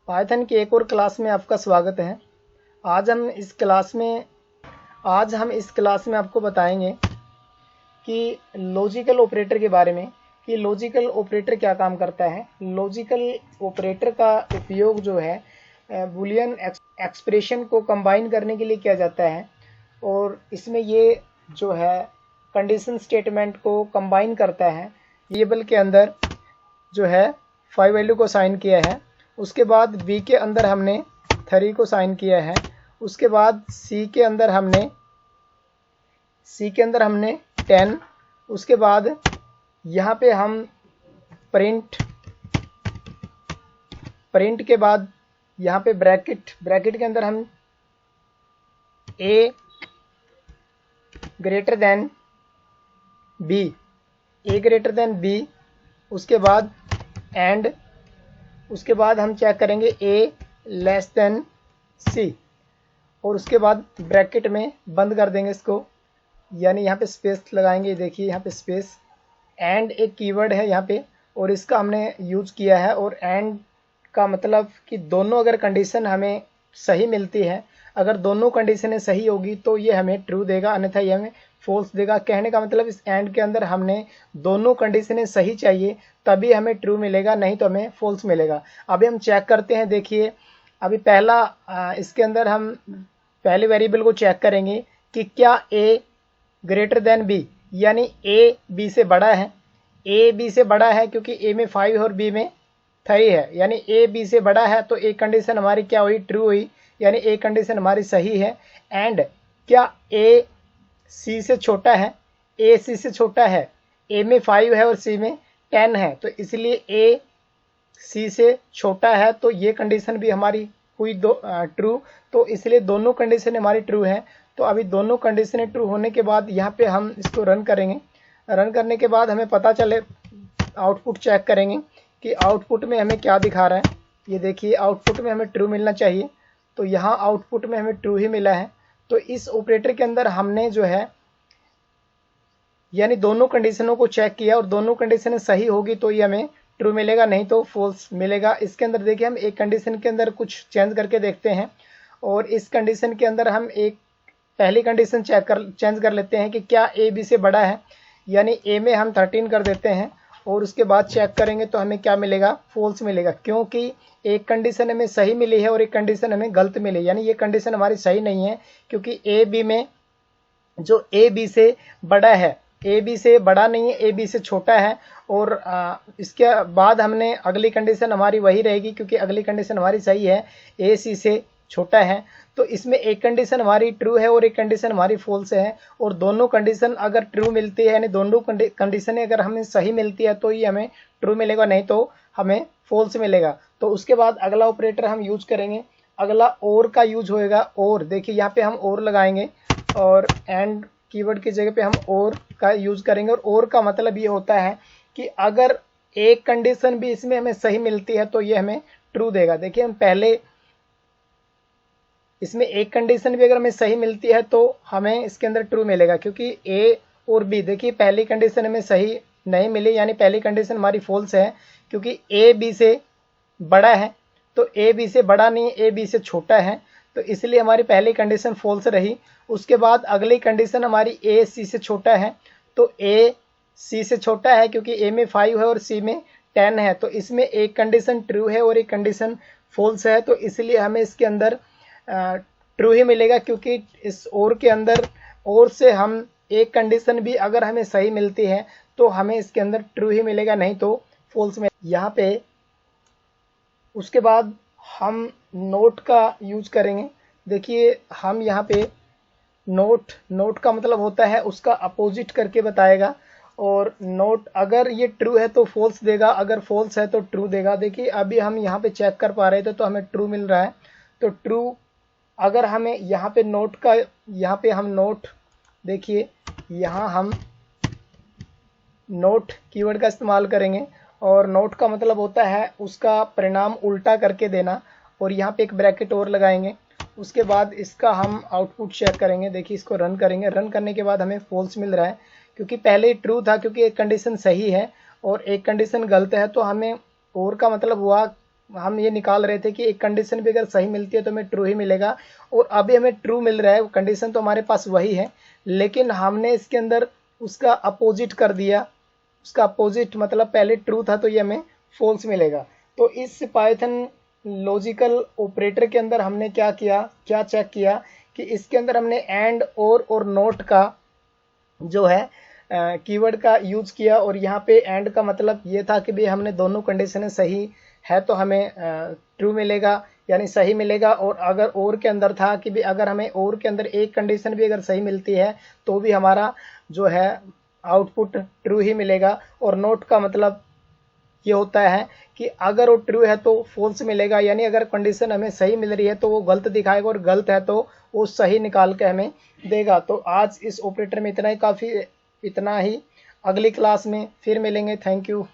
Python की एक और क्लास में आपका स्वागत है। आज हम इस क्लास में आपको बताएंगे कि लॉजिकल ऑपरेटर के बारे में, कि लॉजिकल ऑपरेटर क्या काम करता है। लॉजिकल ऑपरेटर का उपयोग जो है बूलियन एक्सप्रेशन को कंबाइन करने के लिए किया जाता है, और इसमें ये जो है कंडीशन स्टेटमेंट को कंबाइन करता है। वेरिएबल के अंदर जो है 5 वैल्यू को साइन किया है, उसके बाद बी के अंदर हमने 3 को साइन किया है, उसके बाद सी के अंदर हमने 10, उसके बाद यहाँ पे हम प्रिंट के बाद यहाँ पे ब्रैकेट के अंदर हम ए ग्रेटर देन बी, उसके बाद एंड, उसके बाद हम चेक करेंगे ए लेस देन सी, और उसके बाद ब्रैकेट में बंद कर देंगे इसको, यानी यहाँ पे स्पेस लगाएंगे। देखिए यहाँ पे स्पेस, एंड एक कीवर्ड है यहाँ पे और इसका हमने यूज किया है। और एंड का मतलब कि दोनों अगर कंडीशन हमें सही मिलती है, अगर दोनों कंडीशनें सही होगी तो ये हमें ट्रू देगा, अन्यथा ये हमें फॉल्स देगा। कहने का मतलब इस एंड के अंदर हमने दोनों कंडीशनें सही चाहिए तभी हमें ट्रू मिलेगा, नहीं तो हमें फॉल्स मिलेगा। अभी हम चेक करते हैं। देखिए अभी इसके अंदर हम पहले वेरिएबल को चेक करेंगे कि क्या ए ग्रेटर देन बी, यानी ए बी से बड़ा है। ए बी से बड़ा है क्योंकि ए में 5 और बी में 3 है, यानी ए बी से बड़ा है, तो एक कंडीशन हमारी क्या हुई, ट्रू हुई, यानी एक कंडीशन हमारी सही है। एंड क्या ए सी से छोटा है, ए सी से छोटा है, ए में 5 है और सी में 10 है, तो इसलिए ए सी से छोटा है, तो ये कंडीशन भी हमारी हुई ट्रू, तो इसलिए दोनों कंडीशन हमारी ट्रू है। तो अभी दोनों कंडीशन ट्रू होने के बाद यहाँ पे हम इसको रन करेंगे। रन करने के बाद हमें पता चले, आउटपुट चेक करेंगे कि आउटपुट में हमें क्या दिखा रहा है। ये देखिए आउटपुट में हमें ट्रू मिलना चाहिए, तो यहाँ आउटपुट में हमें ट्रू ही मिला है। तो इस ऑपरेटर के अंदर हमने जो है यानी दोनों कंडीशनों को चेक किया और दोनों कंडीशनें सही होगी तो ये हमें ट्रू मिलेगा, नहीं तो फॉल्स मिलेगा। इसके अंदर देखिए हम एक कंडीशन के अंदर कुछ चेंज करके देखते हैं, और इस कंडीशन के अंदर हम एक पहली कंडीशन चेंज कर लेते हैं कि क्या ए बी से बड़ा है, यानी ए में हम 13 कर देते हैं, और उसके बाद चेक करेंगे तो हमें क्या मिलेगा, फॉल्स मिलेगा, क्योंकि एक कंडीशन हमें सही मिली है और एक कंडीशन हमें गलत मिली, यानी ये कंडीशन हमारी सही नहीं है, क्योंकि ए बी में जो ए बी से बड़ा है, ए बी से बड़ा नहीं है, ए बी से छोटा है। और इसके बाद हमने अगली कंडीशन हमारी वही रहेगी, क्योंकि अगली कंडीशन हमारी सही है, ए सी से छोटा है। तो इसमें एक कंडीशन हमारी ट्रू है और एक कंडीशन हमारी फॉल्स है, और दोनों कंडीशन अगर ट्रू मिलती है, यानी दोनों कंडीशनें अगर हमें सही मिलती है तो ये हमें ट्रू मिलेगा, नहीं तो हमें फॉल्स मिलेगा। तो उसके बाद अगला ऑपरेटर हम यूज करेंगे, अगला और का यूज होएगा। और देखिए यहाँ पे हम और लगाएंगे, और एंड कीवर्ड की जगह पे हम और का यूज करेंगे। और का मतलब ये होता है कि अगर एक कंडीशन भी इसमें हमें सही मिलती है तो ये हमें ट्रू देगा। देखिए हम पहले इसमें एक कंडीशन भी अगर हमें सही मिलती है तो हमें इसके अंदर ट्रू मिलेगा, क्योंकि ए और बी, देखिए पहली कंडीशन हमें सही नहीं मिली, यानी पहली कंडीशन हमारी फॉल्स है, क्योंकि ए बी से बड़ा है, तो ए बी से बड़ा नहीं, ए बी से छोटा है, तो इसलिए हमारी पहली कंडीशन फॉल्स रही। उसके बाद अगली कंडीशन हमारी ए सी से छोटा है, तो ए सी से छोटा है क्योंकि ए में 5 है और सी में 10 है, तो इसमें एक कंडीशन ट्रू है और एक कंडीशन फॉल्स है, तो इसलिए हमें इसके अंदर ट्रू ही मिलेगा, क्योंकि इस और के अंदर और से हम एक कंडीशन भी अगर हमें सही मिलती है तो हमें इसके अंदर ट्रू ही मिलेगा, नहीं तो फॉल्स में। यहाँ पे उसके बाद हम नोट का यूज करेंगे। देखिए हम यहाँ पे नोट का मतलब होता है उसका अपोजिट करके बताएगा, और नोट अगर ये ट्रू है तो फॉल्स देगा, अगर फॉल्स है तो ट्रू देगा। देखिए अभी हम यहाँ पे चेक कर पा रहे थे तो हमें ट्रू मिल रहा है, तो ट्रू अगर हमें यहाँ पे यहाँ पे हम नोट, देखिए यहाँ हम नोट कीवर्ड का इस्तेमाल करेंगे, और नोट का मतलब होता है उसका परिणाम उल्टा करके देना, और यहाँ पे एक ब्रैकेट और लगाएंगे। उसके बाद इसका हम आउटपुट चेक करेंगे। देखिए इसको रन करेंगे, रन करने के बाद हमें फॉल्स मिल रहा है, क्योंकि पहले ट्रू था, क्योंकि एक कंडीशन सही है और एक कंडीशन गलत है, तो हमें और का मतलब हुआ हम ये निकाल रहे थे कि एक कंडीशन भी अगर सही मिलती है तो हमें ट्रू ही मिलेगा, और अभी हमें ट्रू मिल रहा है, कंडीशन तो हमारे पास वही है, लेकिन हमने इसके अंदर उसका अपोजिट कर दिया। उसका अपोजिट मतलब पहले ट्रू था तो ये हमें फॉल्स मिलेगा। तो इस पाइथन लॉजिकल ऑपरेटर के अंदर हमने क्या किया, क्या चेक किया कि इसके अंदर हमने एंड और नोट का जो है कीवर्ड का यूज किया, और यहाँ पे एंड का मतलब ये था कि भाई हमने दोनों कंडीशनें सही है तो हमें ट्रू मिलेगा, यानी सही मिलेगा। और अगर और के अंदर था कि भी अगर हमें और के अंदर एक कंडीशन भी अगर सही मिलती है तो भी हमारा जो है आउटपुट ट्रू ही मिलेगा। और नोट का मतलब ये होता है कि अगर वो ट्रू है तो फॉल्स मिलेगा, यानी अगर कंडीशन हमें सही मिल रही है तो वो गलत दिखाएगा, और गलत है तो वो सही निकाल के हमें देगा। तो आज इस ऑपरेटर में इतना ही काफ़ी, इतना ही। अगली क्लास में फिर मिलेंगे। Thank you.